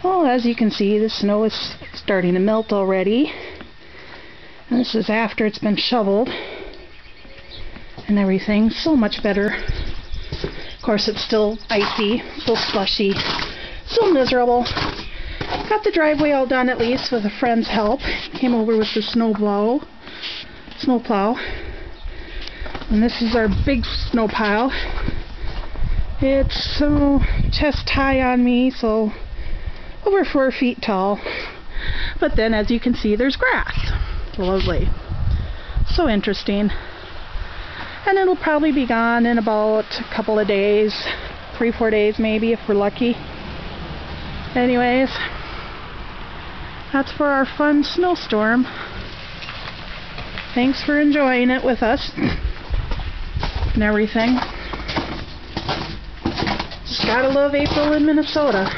Well, as you can see, the snow is starting to melt already. And this is after it's been shoveled and everything. So much better. Of course, it's still icy, still slushy, still miserable. Got the driveway all done at least with a friend's help. Came over with the snowplow. And this is our big snow pile. It's so chest high on me, so over 4 feet tall. But then, as you can see, there's grass. Lovely. So interesting. And it'll probably be gone in about a couple of days, 3-4 days maybe, if we're lucky. Anyways, that's for our fun snowstorm. Thanks for enjoying it with us and everything. Just gotta love April in Minnesota.